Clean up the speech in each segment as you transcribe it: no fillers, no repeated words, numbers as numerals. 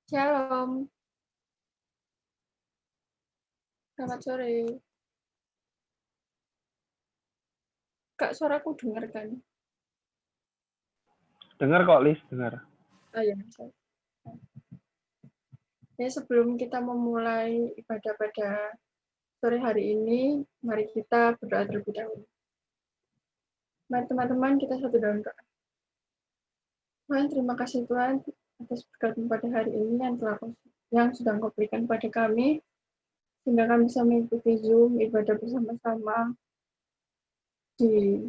Shalom, selamat sore. Kak, suaraku dengar kan? Dengar kok, Lis, dengar. Oh iya, ya, sebelum kita memulai ibadah pada sore hari ini, mari kita berdoa terlebih dahulu. Mari teman-teman, kita satu dalam doa. Tuhan, terima kasih Tuhan atas berkat pada hari ini yang sudah Kau berikan pada kami, sehingga kami bisa mengikuti Zoom ibadah bersama-sama di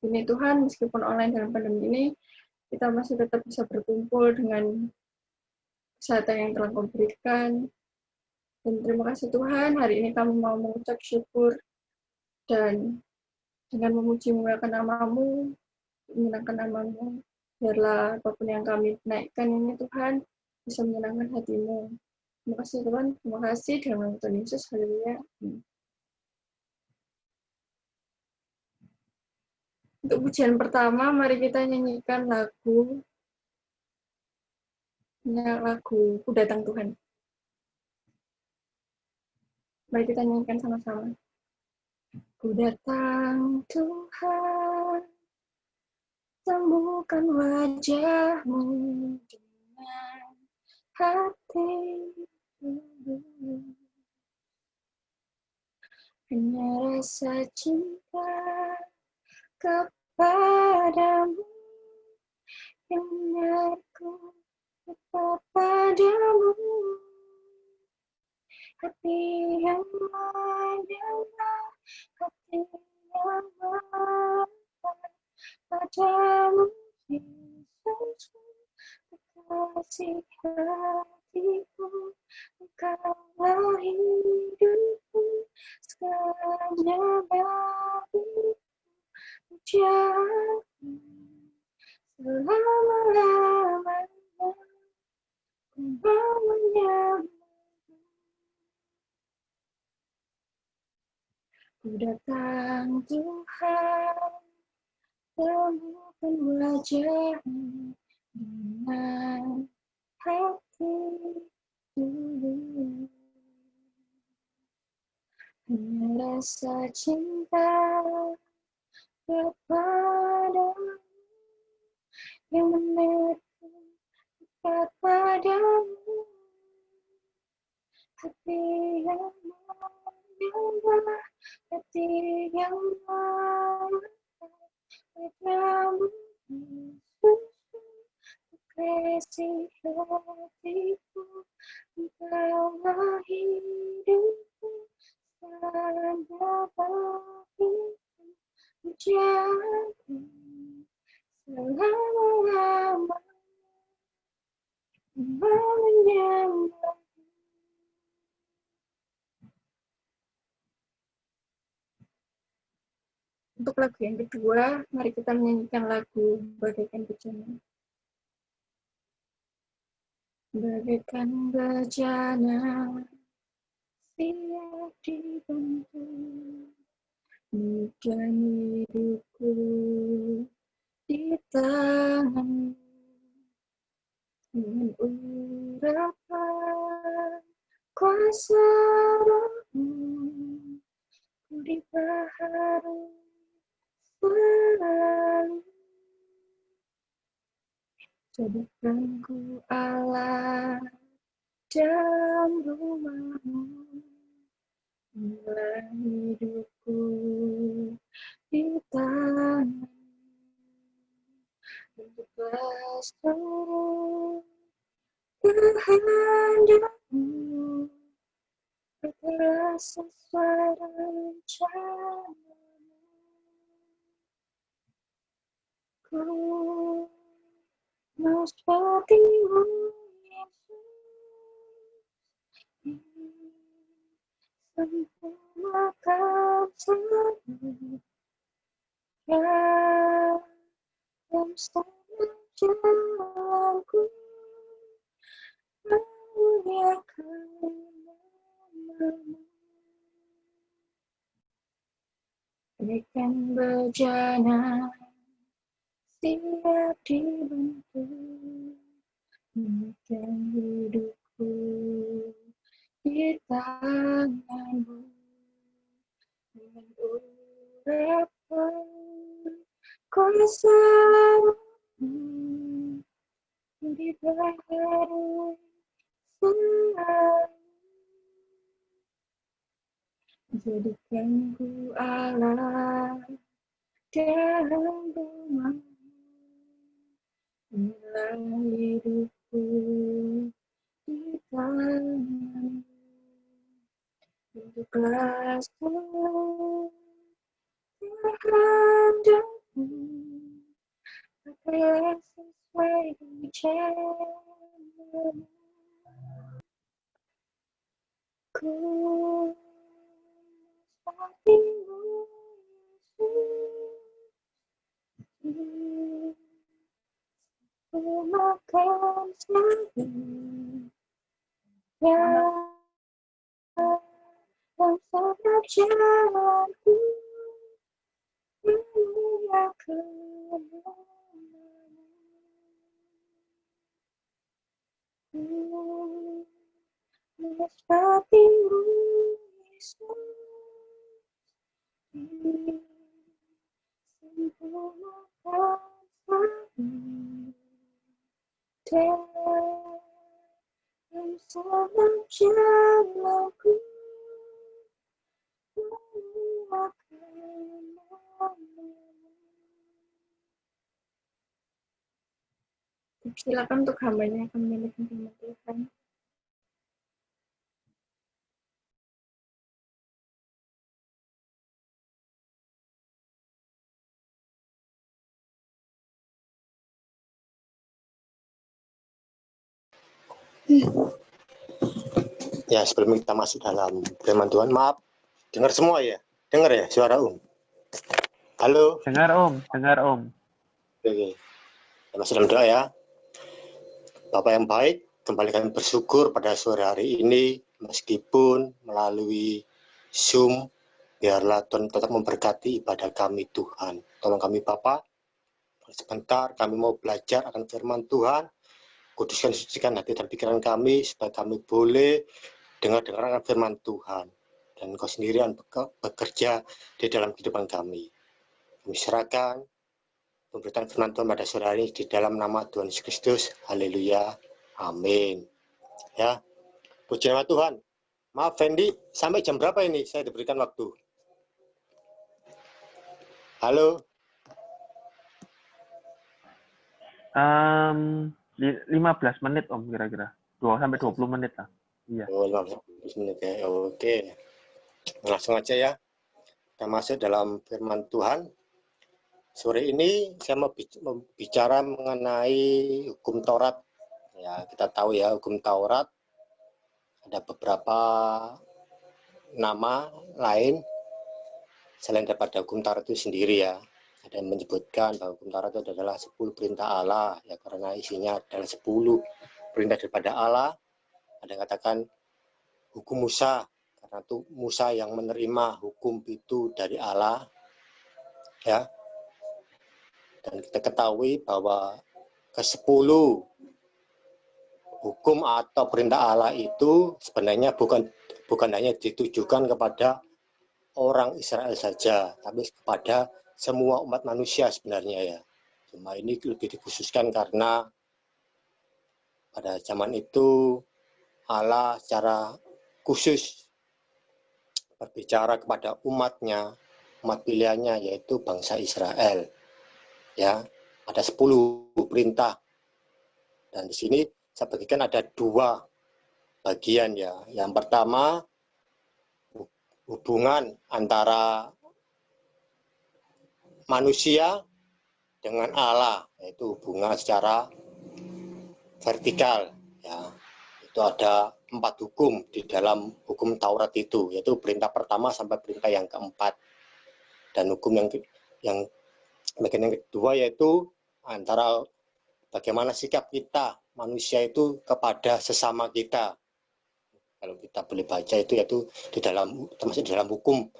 sini Tuhan, meskipun online dalam pandemi ini, kita masih tetap bisa berkumpul dengan kesehatan yang telah Kau berikan. Dan terima kasih Tuhan, hari ini kami mau mengucap syukur dan dengan memuji memuliakan namamu, menyenangkan namamu, biarlah apapun yang kami naikkan ini Tuhan, bisa menyenangkan hatimu. Terima kasih Tuhan, terima kasih dalam nama Tuhan Yesus, haleluya. Untuk pujian pertama, mari kita nyanyikan lagu Ku Datang Tuhan. Mari kita nyanyikan sama-sama. Ku datang Tuhan, temukan wajahmu dengan hati hanya rasa cinta kepadamu yang menarikku kepadamu, hati yang menyembah, hati yang menyembah padamu Yesusku, kekasih hatiku, Engkaulah hidupku, segalanya bagiku, pujianmu selama-lamanya, ku mau menyembah. Ku datang Tuhan, temukan wajahmu dengan hati dulu. Hanya rasa cinta kepadamu yang menarikku kepadamu, hati yang menyembah, hati yang menyembah padamu Yesusku, kekasih hatiku, Engkaulah hidupku, segalanya bagiku, pujianmu selama-lamanya, ku mau menyembah. Untuk lagu yang kedua, mari kita menyanyikan lagu Bagaikan Bejana. Bagaikan bejana, siap dibentuk, megang hidupku di tangan, dengan urapan kuasa Roh-Mu, ku dibaharui selalu. Jadikan ku Allah dalam rumah-Mu, bila hidupku di tangan, untuklah seluruh kehendak-Mu, bergerak sesuai rencana-Mu. Ku mau seperti-Mu, Yesus, sempurnakan seluruh dalam setiap jalanku, memuliakan nama-Mu. Bagaikan bejana, siap dibentuk, memegang hidupku hidupku di tanganmu, dengan urapan kuasamu dibaharui selalu. Jadikan ku Allah dalam rumahmu, inilah hidupku di tanganmu, untuklah selalu terhadapmu, agar sesuai rencanamu. Ku hatimu Yesus, ku makan selalu yang setiap jalanku memuliakan namamu. Menikmatimu Yesus, sempurnakan selalu dalam setiap jalanku memuliakan namamu. Silakan untuk hambanya yang akan memiliki firman Tuhan. Ya, sebelum kita masuk dalam firman Tuhan, maaf, dengar semua ya? Dengar ya suara Halo? Dengar Om. Oke, kita masuk dalam doa ya. Bapak yang baik, kembali kami bersyukur pada sore hari ini, meskipun melalui Zoom, biarlah Tuhan tetap memberkati ibadah kami Tuhan. Tolong kami Bapak, sebentar kami mau belajar akan firman Tuhan, kuduskan, sucikan hati dan pikiran kami, supaya kami boleh dengar firman Tuhan. Dan Engkau sendirian bekerja di dalam kehidupan kami. Kami serahkan pemberitaan firman Tuhan pada sore hari ini di dalam nama Tuhan Yesus Kristus. Haleluya. Amin. Ya, puji nama Tuhan. Maaf Fendi, sampai jam berapa ini saya diberikan waktu? Halo? 15 menit Om kira-kira. 2-20 menit lah. Iya. Oh, 15 menit ya. Oke. Langsung aja ya. Kita masuk dalam firman Tuhan. Sore ini saya mau bicara mengenai hukum Taurat. Ya, kita tahu ya hukum Taurat ada beberapa nama lain selain daripada hukum Taurat itu sendiri ya. Ada yang menyebutkan bahwa hukum Taurat itu adalah 10 perintah Allah ya, karena isinya adalah 10 perintah daripada Allah. Ada yang katakan hukum Musa, karena itu Musa yang menerima hukum itu dari Allah ya. Dan kita ketahui bahwa ke-10 hukum atau perintah Allah itu sebenarnya bukan hanya ditujukan kepada orang Israel saja, tapi kepada semua umat manusia sebenarnya ya. Cuma ini lebih dikhususkan karena pada zaman itu Allah secara khusus berbicara kepada umatnya, umat pilihannya yaitu bangsa Israel. Ya, ada 10 perintah. Dan di sini saya bagikan ada 2 bagian ya. Yang pertama hubungan antara manusia dengan Allah, yaitu hubungan secara vertikal ya. Itu ada 4 hukum di dalam hukum Taurat itu, yaitu perintah pertama sampai perintah yang keempat. Dan hukum yang bagian yang kedua yaitu antara bagaimana sikap kita manusia itu kepada sesama kita. Kalau kita boleh baca itu yaitu termasuk di dalam hukum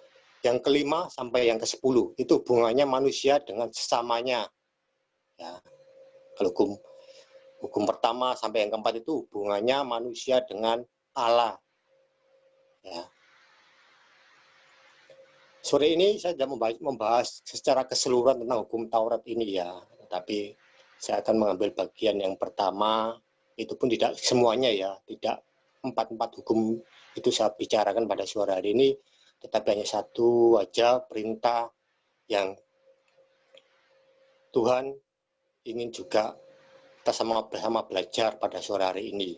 yang kelima sampai yang ke-10 itu hubungannya manusia dengan sesamanya. Ya. Kalau hukum Hukum pertama sampai yang keempat itu hubungannya manusia dengan Allah. Ya. Sore ini saya tidak membahas secara keseluruhan tentang hukum Taurat ini ya, tapi saya akan mengambil bagian yang pertama, itu pun tidak semuanya ya, tidak empat hukum itu saya bicarakan pada sore hari ini, tetapi hanya satu aja perintah yang Tuhan ingin juga kita sama belajar pada sore hari ini.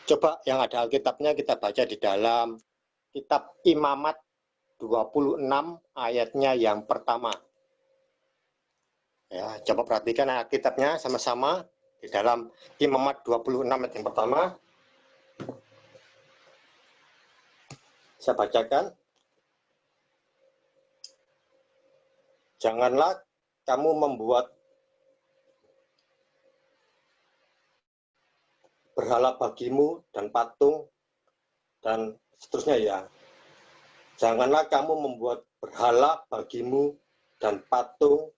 Coba yang ada Alkitabnya kita baca di dalam kitab Imamat 26 ayatnya yang pertama. Ya, coba perhatikan Alkitabnya sama-sama di dalam Imamat 26 ayat yang pertama. Saya bacakan. Janganlah kamu membuat berhala bagimu dan patung dan seterusnya ya. Janganlah kamu membuat berhala bagimu dan patung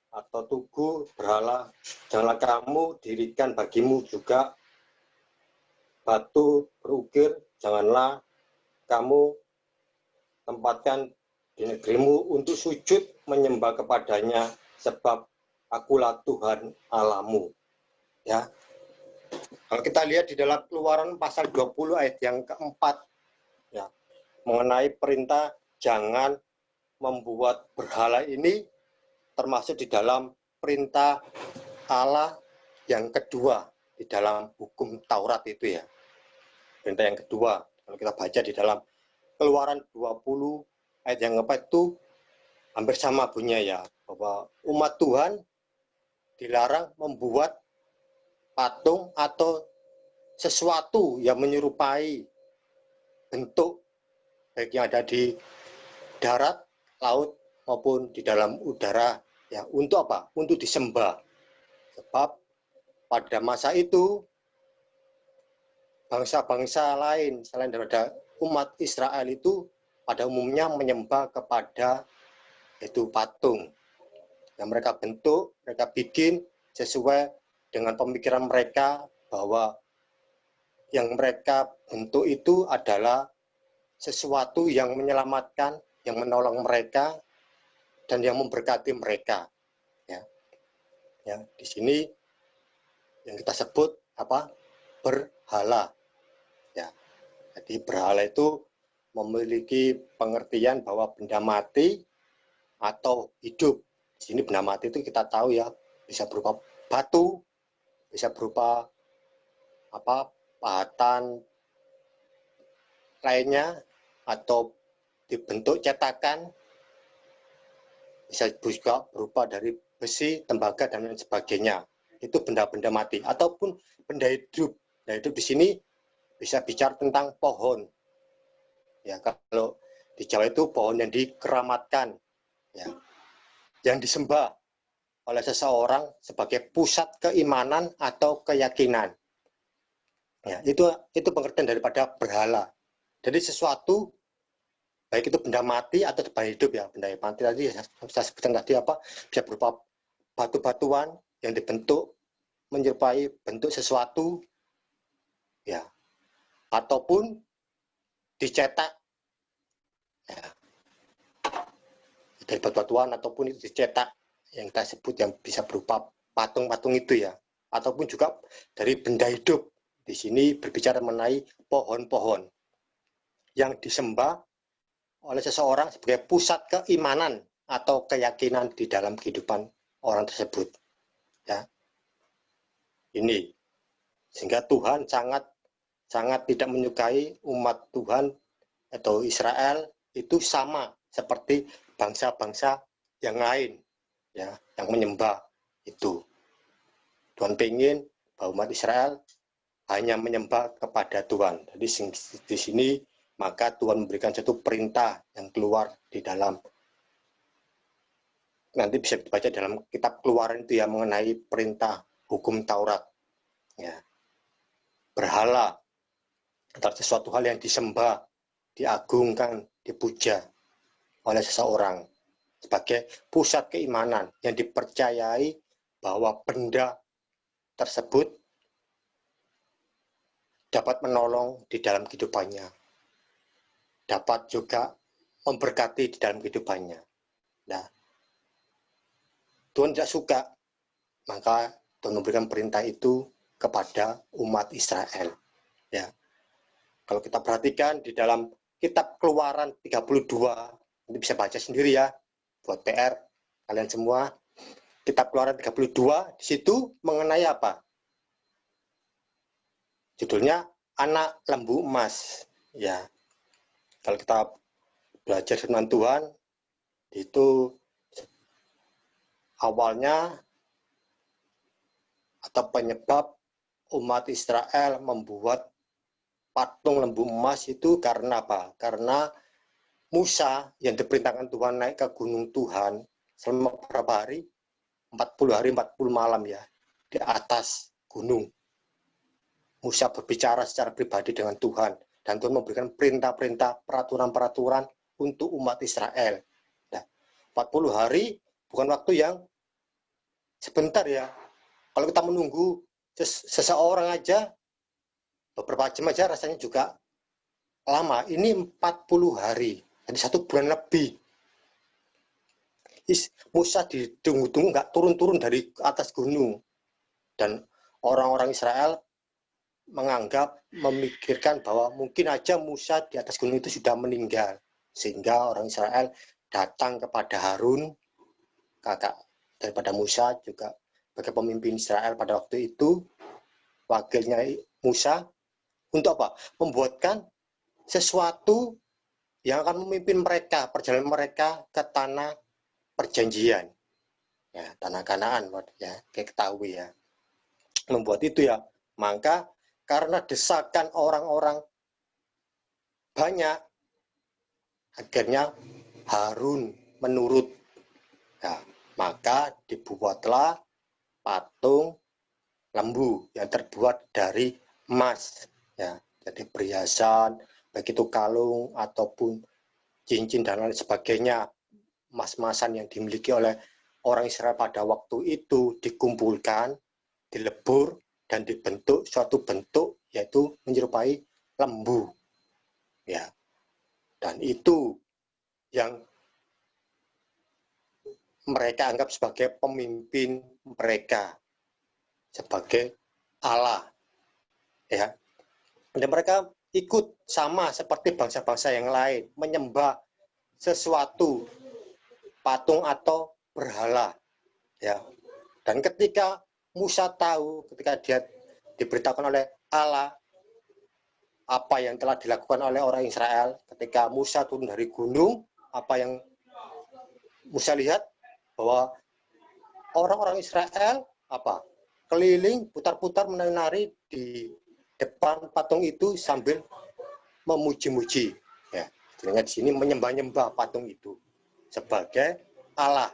atau tugu berhala. Janganlah kamu dirikan bagimu juga batu berukir. Janganlah kamu tempatkan di negerimu untuk sujud menyembah kepadanya, sebab akulah Tuhan Allahmu. Ya. Kalau kita lihat di dalam Keluaran pasal 20 ayat yang keempat, ya, mengenai perintah jangan membuat berhala ini termasuk di dalam perintah Allah yang kedua di dalam hukum Taurat itu ya. Perintah yang kedua, kalau kita baca di dalam Keluaran 20 ayat yang keempat itu hampir sama bunyinya ya, bahwa umat Tuhan dilarang membuat patung atau sesuatu yang menyerupai bentuk baik yang ada di darat, laut, maupun di dalam udara. Ya, untuk apa? Untuk disembah. Sebab pada masa itu, bangsa-bangsa lain selain daripada umat Israel itu pada umumnya menyembah kepada itu patung. Yang mereka bentuk, mereka bikin sesuai dengan pemikiran mereka bahwa yang mereka bentuk itu adalah sesuatu yang menyelamatkan, yang menolong mereka, dan yang memberkati mereka. Ya, ya, di sini yang kita sebut apa? Berhala. Ya, jadi berhala itu memiliki pengertian bahwa benda mati atau hidup. Di sini benda mati itu kita tahu ya, bisa berupa batu, bisa berupa apa? Pahatan lainnya, atau dibentuk cetakan, bisa juga berupa dari besi, tembaga, dan lain sebagainya. Itu benda-benda mati. Ataupun benda hidup. Benda hidup di sini bisa bicara tentang pohon. Ya, kalau di Jawa itu pohon yang dikeramatkan, ya, yang disembah oleh seseorang sebagai pusat keimanan atau keyakinan. Ya, itu pengertian daripada berhala. Jadi sesuatu baik itu benda mati atau benda hidup ya. Benda mati tadi saya sebutkan tadi apa? Bisa berupa batu-batuan yang dibentuk menyerupai bentuk sesuatu ya. Ataupun dicetak ya. Dari batu-batuan ataupun itu dicetak yang kita sebut yang bisa berupa patung-patung itu ya. Ataupun juga dari benda hidup. Di sini berbicara mengenai pohon-pohon yang disembah oleh seseorang sebagai pusat keimanan atau keyakinan di dalam kehidupan orang tersebut. Ya. Ini sehingga Tuhan sangat tidak menyukai umat Tuhan atau Israel itu sama seperti bangsa-bangsa yang lain ya, yang menyembah itu. Tuhan ingin bahwa umat Israel hanya menyembah kepada Tuhan. Jadi di sini maka Tuhan memberikan satu perintah yang keluar di dalam, nanti bisa dibaca dalam kitab Keluaran itu ya, mengenai perintah hukum Taurat. Ya. Berhala atau sesuatu hal yang disembah, diagungkan, dipuja oleh seseorang sebagai pusat keimanan yang dipercayai bahwa benda tersebut dapat menolong di dalam kehidupannya, dapat juga memberkati di dalam kehidupannya. Nah, Tuhan tidak suka, maka Tuhan memberikan perintah itu kepada umat Israel. Ya, kalau kita perhatikan di dalam Kitab Keluaran 32, nanti bisa baca sendiri ya, buat PR kalian semua. Kitab Keluaran 32, di situ mengenai apa? Judulnya Anak Lembu Emas. Ya, kalau kita belajar firman Tuhan, itu awalnya atau penyebab umat Israel membuat patung lembu emas itu karena apa? Karena Musa yang diperintahkan Tuhan naik ke gunung Tuhan selama berapa hari? 40 hari, 40 malam ya, di atas gunung. Musa berbicara secara pribadi dengan Tuhan, dan Tuhan memberikan perintah-perintah, peraturan-peraturan untuk umat Israel. Nah, 40 hari bukan waktu yang sebentar ya. Kalau kita menunggu seseorang aja, beberapa jam aja rasanya juga lama. Ini 40 hari, jadi 1 bulan lebih. Musa ditunggu-tunggu nggak turun-turun dari atas gunung. Dan orang-orang Israel menganggap, memikirkan bahwa mungkin aja Musa di atas gunung itu sudah meninggal. Sehingga orang Israel datang kepada Harun, kakak daripada Musa, juga sebagai pemimpin Israel pada waktu itu, wakilnya Musa, untuk apa? Membuatkan sesuatu yang akan memimpin mereka, perjalanan mereka ke tanah perjanjian. Ya, tanah Kanaan, ya, kayak ketahui ya. Membuat itu ya, maka karena desakan orang-orang banyak, akhirnya Harun menurut. Nah, maka dibuatlah patung lembu yang terbuat dari emas. Ya, jadi perhiasan, baik itu kalung ataupun cincin dan lain sebagainya, emas-emasan yang dimiliki oleh orang Israel pada waktu itu dikumpulkan, dilebur, dan dibentuk suatu bentuk, yaitu menyerupai lembu. Ya, dan itu yang mereka anggap sebagai pemimpin mereka, sebagai Allah. Ya, dan mereka ikut sama seperti bangsa-bangsa yang lain, menyembah sesuatu, patung atau berhala. Ya, dan ketika Musa tahu, ketika dia diberitakan oleh Allah apa yang telah dilakukan oleh orang Israel, ketika Musa turun dari gunung, apa yang Musa lihat? Bahwa orang-orang Israel apa? Keliling, putar-putar, menari di depan patung itu sambil memuji-muji. Ya, sebenarnya di sini menyembah-nyembah patung itu sebagai Allah.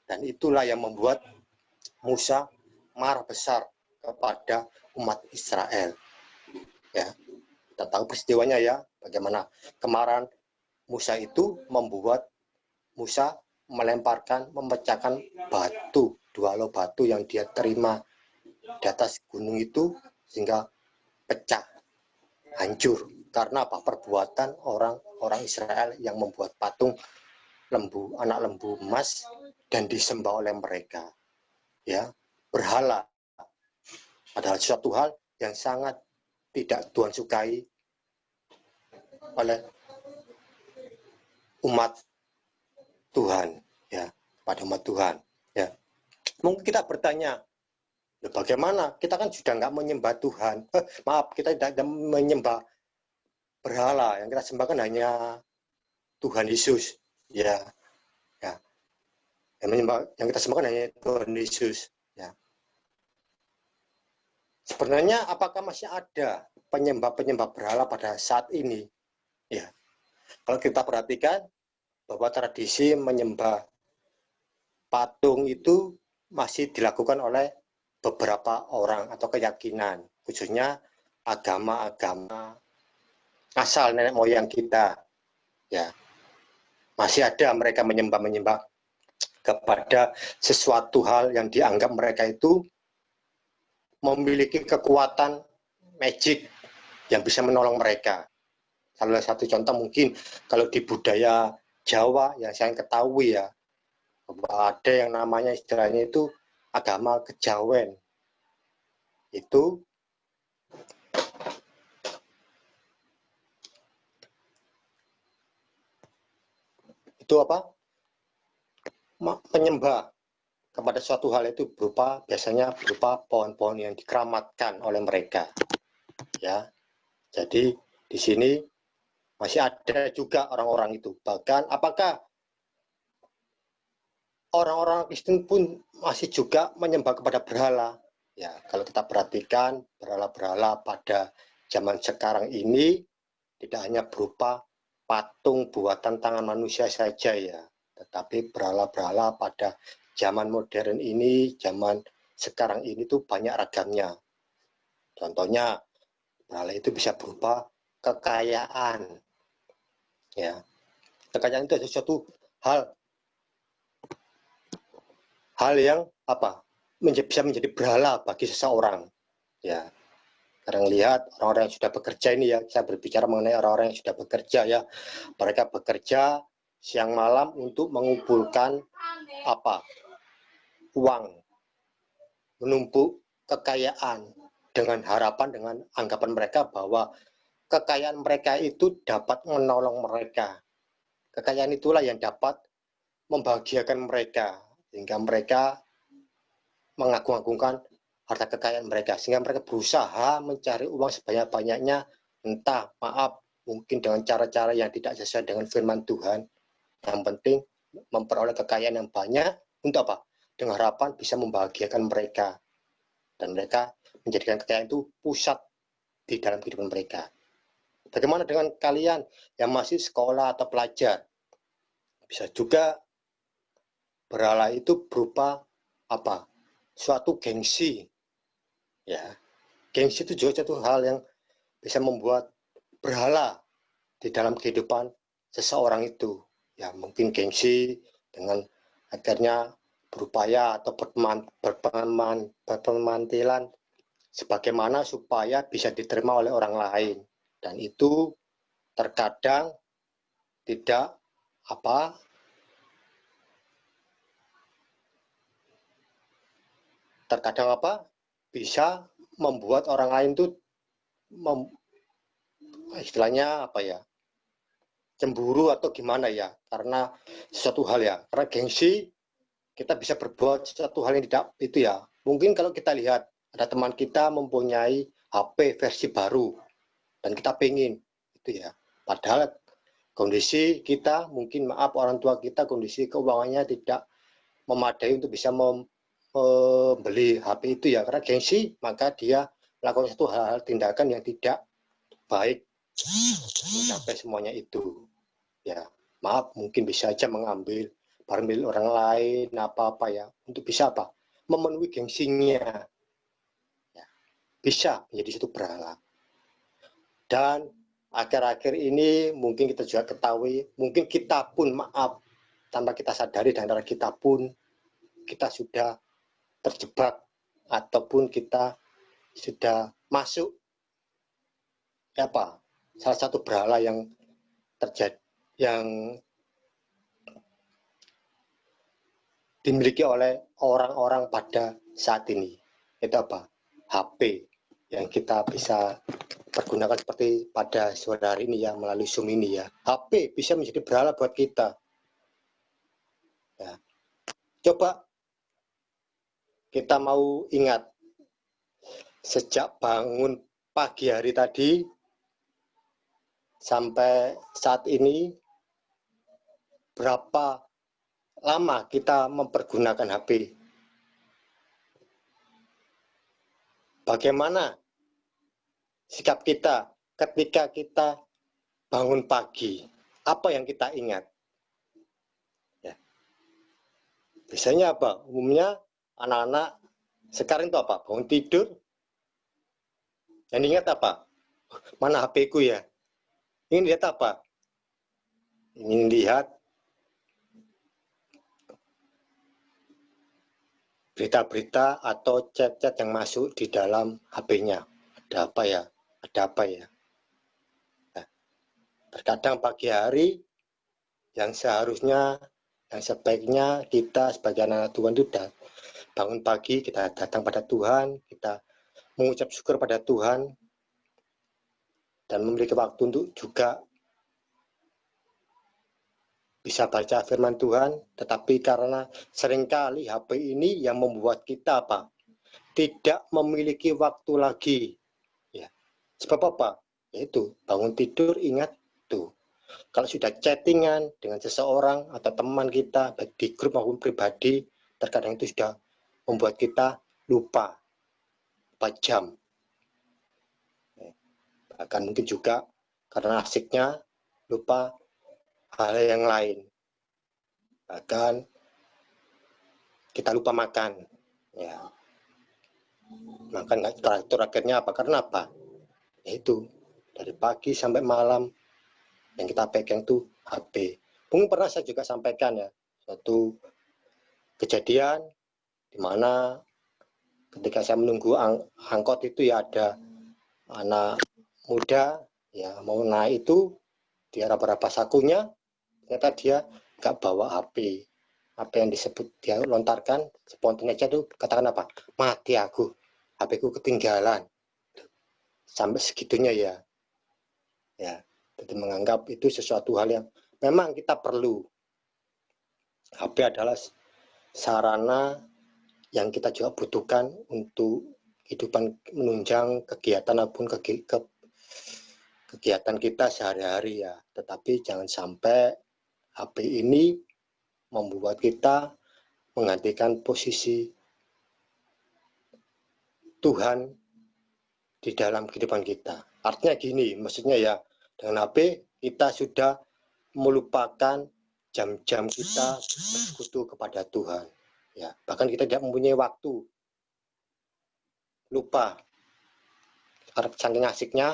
Dan itulah yang membuat Musa marah besar kepada umat Israel. Ya, kita tahu peristiwanya ya, bagaimana kemarahan Musa itu membuat Musa melemparkan, memecahkan batu, 2 lo batu yang dia terima di atas gunung itu, sehingga pecah, hancur. Karena apa? Perbuatan orang-orang Israel yang membuat patung lembu, anak lembu emas, dan disembah oleh mereka. Ya, berhala. Padahal suatu hal yang sangat tidak Tuhan sukai oleh umat Tuhan, ya, pada umat Tuhan. Ya, mungkin kita bertanya, bagaimana? Kita kan sudah nggak menyembah Tuhan. Maaf, kita tidak menyembah berhala. Yang kita sembahkan hanya Tuhan Yesus. Ya, ya. Yang kita sembahkan hanya Tuhan Yesus. Ya. Sebenarnya apakah masih ada penyembah-penyembah berhala pada saat ini? Ya, kalau kita perhatikan bahwa tradisi menyembah patung itu masih dilakukan oleh beberapa orang atau keyakinan, khususnya agama-agama asal nenek moyang kita. Ya, masih ada mereka menyembah kepada sesuatu hal yang dianggap mereka itu memiliki kekuatan magic, yang bisa menolong mereka. Salah satu contoh mungkin kalau di budaya Jawa yang saya ketahui ya, bahwa ada yang namanya istilahnya itu agama kejawen. Itu apa? Menyembah kepada suatu hal itu biasanya berupa pohon-pohon yang dikeramatkan oleh mereka. Ya. Jadi di sini masih ada juga orang-orang itu. Bahkan apakah orang-orang Kristen pun masih juga menyembah kepada berhala? Ya, kalau kita perhatikan berhala-berhala pada zaman sekarang ini tidak hanya berupa patung buatan tangan manusia saja ya, tetapi berhala-berhala pada zaman modern ini, zaman sekarang ini tuh banyak ragamnya. Contohnya berhala itu bisa berupa kekayaan. Ya. Kekayaan itu sesuatu hal yang bisa menjadi berhala bagi seseorang. Ya. Sekarang lihat orang-orang yang sudah bekerja ini ya, saya berbicara mengenai orang-orang yang sudah bekerja ya. Mereka bekerja siang malam untuk mengumpulkan uang, menumpuk kekayaan dengan harapan, dengan anggapan mereka bahwa kekayaan mereka itu dapat menolong mereka. Kekayaan itulah yang dapat membahagiakan mereka, sehingga mereka mengagung-agungkan harta kekayaan mereka, sehingga mereka berusaha mencari uang sebanyak-banyaknya, mungkin dengan cara-cara yang tidak sesuai dengan firman Tuhan. Yang penting memperoleh kekayaan yang banyak untuk apa? Dengan harapan bisa membahagiakan mereka, dan mereka menjadikan kekayaan itu pusat di dalam kehidupan mereka. Bagaimana dengan kalian yang masih sekolah atau pelajar? Bisa juga berhala itu berupa suatu gengsi. Ya, gengsi itu juga satu hal yang bisa membuat berhala di dalam kehidupan seseorang itu. Ya, mungkin gengsi dengan akhirnya berupaya atau berpemantilan sebagaimana supaya bisa diterima oleh orang lain. Dan itu terkadang tidak bisa membuat orang lain itu istilahnya cemburu atau gimana ya, karena sesuatu hal ya, karena gengsi kita bisa berbuat sesuatu hal yang tidak itu ya. Mungkin kalau kita lihat ada teman kita mempunyai HP versi baru dan kita pengen itu ya, padahal kondisi kita mungkin orang tua kita kondisi keuangannya tidak memadai untuk bisa membeli HP itu ya, karena gengsi maka dia melakukan satu hal-hal tindakan yang tidak baik mencapai semuanya itu ya. Mungkin bisa aja mengambil barang milik orang lain ya untuk bisa memenuhi gengsinya ya. Bisa menjadi satu berhala. Dan akhir-akhir ini mungkin kita juga ketahui, mungkin kita pun tanpa kita sadari, dan antara kita pun kita sudah terjebak ataupun kita sudah masuk salah satu berhala yang terjadi, yang dimiliki oleh orang-orang pada saat ini. Itu HP yang kita bisa pergunakan seperti pada sore hari ini ya, melalui Zoom ini ya. HP bisa menjadi berhala buat kita. Ya. Coba kita mau ingat, sejak bangun pagi hari tadi sampai saat ini, berapa lama kita mempergunakan HP? Bagaimana sikap kita ketika kita bangun pagi? Apa yang kita ingat? Ya. Biasanya umumnya anak-anak sekarang itu bangun tidur, yang ingat mana HP-ku ya? Ingin lihat ingin lihat berita-berita atau chat-chat yang masuk di dalam HP-nya. Ada apa ya? Terkadang pagi hari yang seharusnya, yang sebaiknya kita sebagai anak Tuhan itu bangun pagi, kita datang pada Tuhan, kita mengucap syukur pada Tuhan, dan memiliki waktu untuk juga bisa baca firman Tuhan, tetapi karena seringkali HP ini yang membuat kita apa? Tidak memiliki waktu lagi. Ya. Sebab apa? Yaitu bangun tidur ingat tuh. Kalau sudah chattingan dengan seseorang atau teman kita, baik di grup maupun pribadi, terkadang itu sudah membuat kita lupa 4 jam. Bahkan mungkin juga karena asiknya lupa hal yang lain. Bahkan kita lupa makan. Ya. Makan nggak teratur, akhirnya apa? Karena apa? Yaitu dari pagi sampai malam yang kita pegang itu HP. Mungkin pernah saya juga sampaikan ya, suatu kejadian di mana ketika saya menunggu angkot itu ya ada anak muda ya mau naik itu, dia raba-raba sakunya, ternyata dia nggak bawa HP. Apa yang disebut dia lontarkan spontan aja tuh katakan apa? Mati aku, HP ku ketinggalan. Sampai segitunya ya. Ya, jadi menganggap itu sesuatu hal yang memang kita perlu. HP adalah sarana yang kita juga butuhkan untuk kehidupan menunjang kegiatan maupun kegiatan kita sehari-hari ya. Tetapi jangan sampai HP ini membuat kita menggantikan posisi Tuhan di dalam kehidupan kita. Artinya gini, maksudnya ya dengan HP kita sudah melupakan jam-jam kita bersekutu kepada Tuhan. Ya, bahkan kita tidak mempunyai waktu, lupa. Karena saking asiknya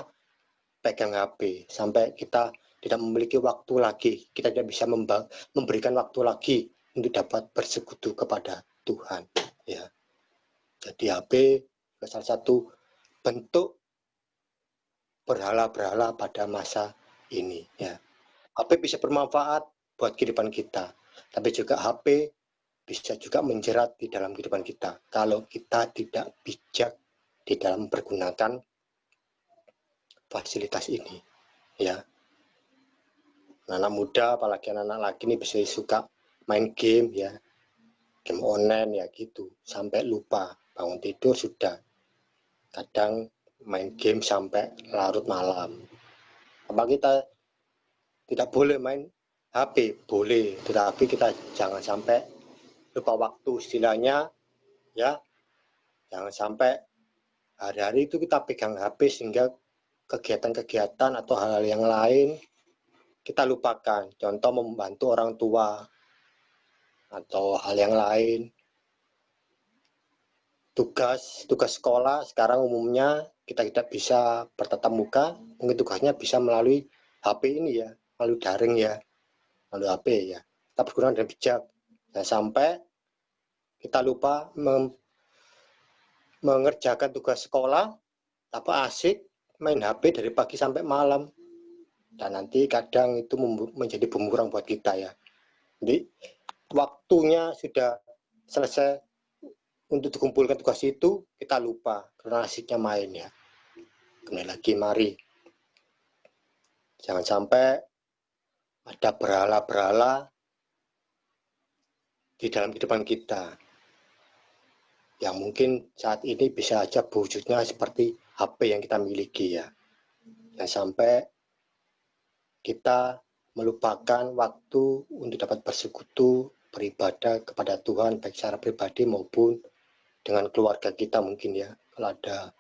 pegang HP sampai kita tidak memiliki waktu lagi, kita tidak bisa memberikan waktu lagi untuk dapat bersekutu kepada Tuhan. Ya, jadi HP salah satu bentuk berhala-berhala pada masa ini. Ya, HP bisa bermanfaat buat kehidupan kita, tapi juga HP bisa juga menjerat di dalam kehidupan kita kalau kita tidak bijak di dalam menggunakan fasilitas ini. Ya, anak muda apalagi anak-anak laki ini bisa suka main game ya, game online ya gitu, sampai lupa bangun tidur sudah kadang main game sampai larut malam. Apa kita tidak boleh main HP? Boleh, tetapi kita jangan sampai lupa waktu, istilahnya ya. Jangan sampai hari-hari itu kita pegang HP sehingga kegiatan-kegiatan atau hal-hal yang lain kita lupakan. Contoh membantu orang tua atau hal yang lain. Tugas sekolah sekarang umumnya kita tidak bisa bertatap muka, mungkin tugasnya bisa melalui HP ini ya, melalui daring ya, melalui HP ya. Kita berguna dengan bijak. Jangan sampai kita lupa mengerjakan tugas sekolah, apa asik main HP dari pagi sampai malam, dan nanti kadang itu menjadi bumerang buat kita ya. Jadi waktunya sudah selesai untuk dikumpulkan tugas itu, kita lupa karena asiknya main ya. Kembali lagi, mari jangan sampai ada berhala-berhala di dalam kehidupan kita yang mungkin saat ini bisa aja wujudnya seperti HP yang kita miliki ya. Jangan sampai kita melupakan waktu untuk dapat bersekutu, beribadah kepada Tuhan baik secara pribadi maupun dengan keluarga kita mungkin ya. Kalau ada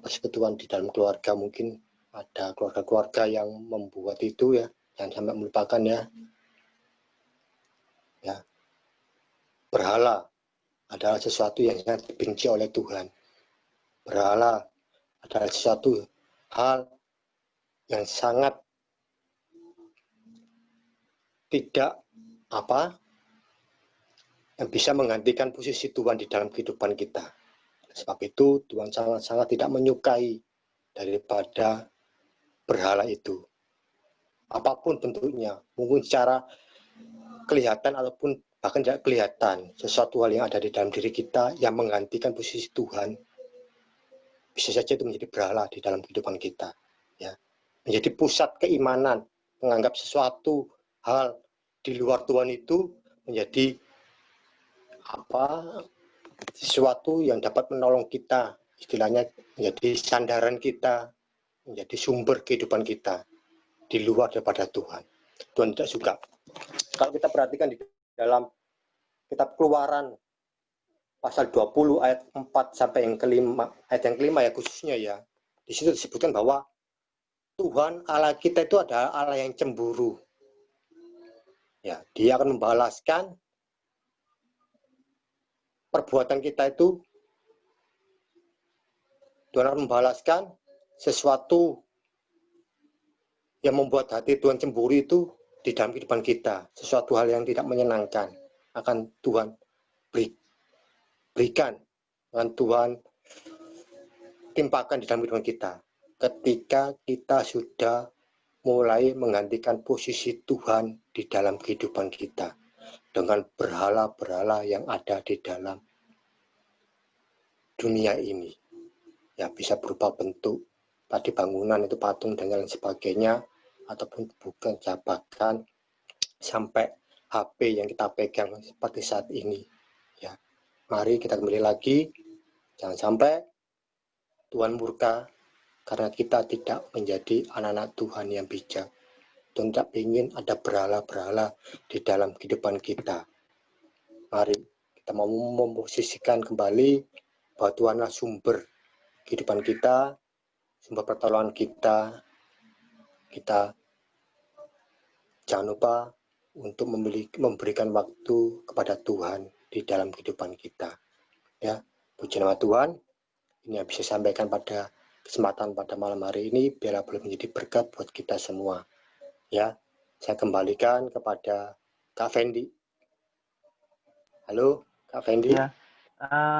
persekutuan di dalam keluarga, mungkin ada keluarga-keluarga yang membuat itu ya, jangan sampai melupakan ya. Ya. Berhala adalah sesuatu yang sangat dibenci oleh Tuhan. Berhala adalah sesuatu hal yang sangat tidak yang bisa menggantikan posisi Tuhan di dalam kehidupan kita. Sebab itu Tuhan sangat-sangat tidak menyukai daripada berhala itu. apapun bentuknya, mungkin secara kelihatan ataupun bahkan tidak kelihatan, sesuatu hal yang ada di dalam diri kita yang menggantikan posisi Tuhan, bisa saja itu menjadi berhala di dalam kehidupan kita, ya, menjadi pusat keimanan, menganggap sesuatu hal di luar Tuhan itu menjadi sesuatu yang dapat menolong kita, istilahnya menjadi sandaran kita, menjadi sumber kehidupan kita di luar daripada Tuhan. Tuhan tidak suka. Kalau kita perhatikan di dalam kitab Keluaran pasal 20 ayat 4 sampai yang kelima, ayat yang kelima ya khususnya ya, di situ disebutkan bahwa Tuhan Allah kita itu adalah Allah yang cemburu. Ya, Dia akan membalaskan perbuatan kita itu. Tuhan akan membalaskan sesuatu yang membuat hati Tuhan cemburu itu di dalam kehidupan kita. Sesuatu hal yang tidak menyenangkan akan Tuhan berikan, akan Tuhan timpakan di dalam kehidupan kita. Ketika kita sudah mulai menggantikan posisi Tuhan di dalam kehidupan kita dengan berhala-berhala yang ada di dalam dunia ini. Ya, bisa berupa bentuk tadi bangunan itu patung dan lain sebagainya, ataupun bukan bahkan sampai HP yang kita pegang seperti saat ini. Ya, mari kita kembali lagi, jangan sampai Tuhan murka karena kita tidak menjadi anak-anak Tuhan yang bijak. Tuhan tidak ingin ada berhala-berhala di dalam kehidupan kita. Mari kita mau memposisikan kembali bahwa Tuhanlah sumber kehidupan kita, sumber pertolongan kita. Kita jangan lupa untuk memberikan waktu kepada Tuhan di dalam kehidupan kita. Ya, puji nama Tuhan. Ini yang bisa sampaikan pada kesempatan pada malam hari ini, biarlah boleh menjadi berkat buat kita semua. Ya, saya kembalikan kepada Kak Fendi. Halo, Kak Fendi. Ya,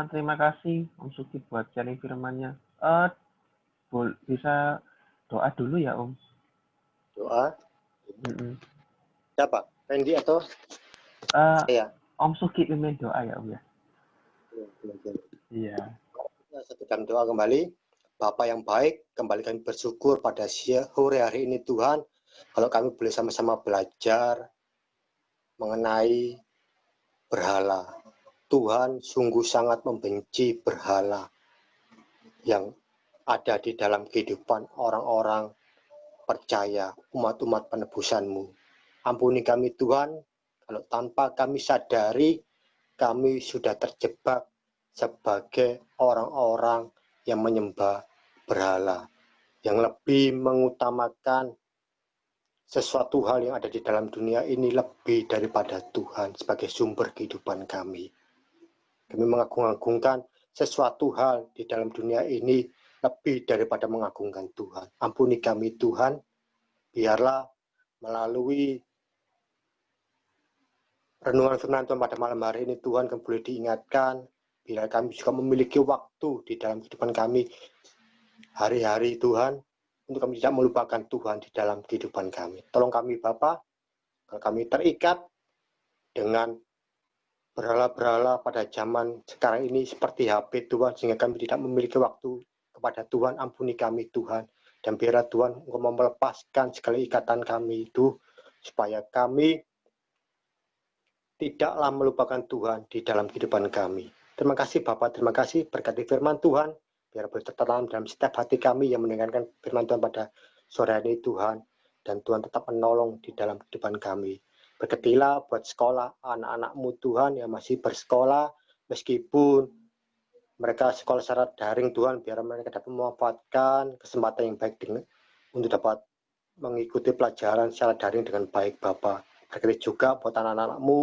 terima kasih Om Suki buat sharing firman-nya. Bisa doa dulu ya Om? Doa? Siapa? Fendi atau saya? Om Suki pimpin doa ya Om ya? Iya. Satu dalam doa kembali. Bapa yang baik, kembali kami bersyukur pada sore hari ini Tuhan, kalau kami boleh sama-sama belajar mengenai berhala. Tuhan sungguh sangat membenci berhala yang ada di dalam kehidupan orang-orang percaya, umat-umat penebusan-Mu. Ampuni kami Tuhan, kalau tanpa kami sadari, kami sudah terjebak sebagai orang-orang yang menyembah berhala, yang lebih mengutamakan sesuatu hal yang ada di dalam dunia ini lebih daripada Tuhan sebagai sumber kehidupan kami. Kami mengagung-agungkan sesuatu hal di dalam dunia ini lebih daripada mengagungkan Tuhan. Ampuni kami Tuhan, biarlah melalui renungan firman Tuhan pada malam hari ini Tuhan kami boleh diingatkan, biar kami juga memiliki waktu di dalam kehidupan kami hari-hari Tuhan, untuk kami tidak melupakan Tuhan di dalam kehidupan kami. Tolong kami Bapa, kalau kami terikat dengan berhala-berhala pada zaman sekarang ini seperti HP Tuhan, sehingga kami tidak memiliki waktu kepada Tuhan. Ampuni kami Tuhan, dan biarlah Tuhan Engkau melepaskan segala ikatan kami itu, supaya kami tidaklah melupakan Tuhan di dalam kehidupan kami. Terima kasih Bapak, terima kasih berkati firman Tuhan, biar boleh tertanam dalam setiap hati kami yang mendengarkan firman Tuhan pada sore hari ini Tuhan, dan Tuhan tetap menolong di dalam kehidupan kami. Berkatilah buat sekolah anak-anak-Mu Tuhan yang masih bersekolah, meskipun mereka sekolah secara daring Tuhan, biar mereka dapat memanfaatkan kesempatan yang baik untuk dapat mengikuti pelajaran secara daring dengan baik Bapak. Berkati juga buat anak-anak-Mu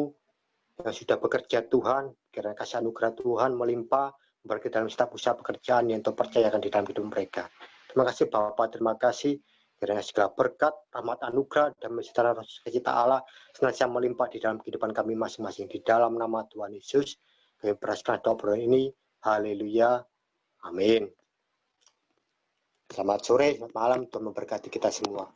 yang sudah bekerja Tuhan, kiranya kasih anugerah Tuhan melimpah, berkati dalam setiap usaha pekerjaan yang Tuhan percayakan di dalam hidup mereka. Terima kasih Bapak, terima kasih. Kiranya segala berkat, rahmat, anugerah, dan sejahtera sukacita Allah senantiasa melimpah di dalam kehidupan kami masing-masing. Di dalam nama Tuhan Yesus, kami beraskan doa ini. Haleluya. Amin. Selamat sore, selamat malam. Tuhan memberkati kita semua.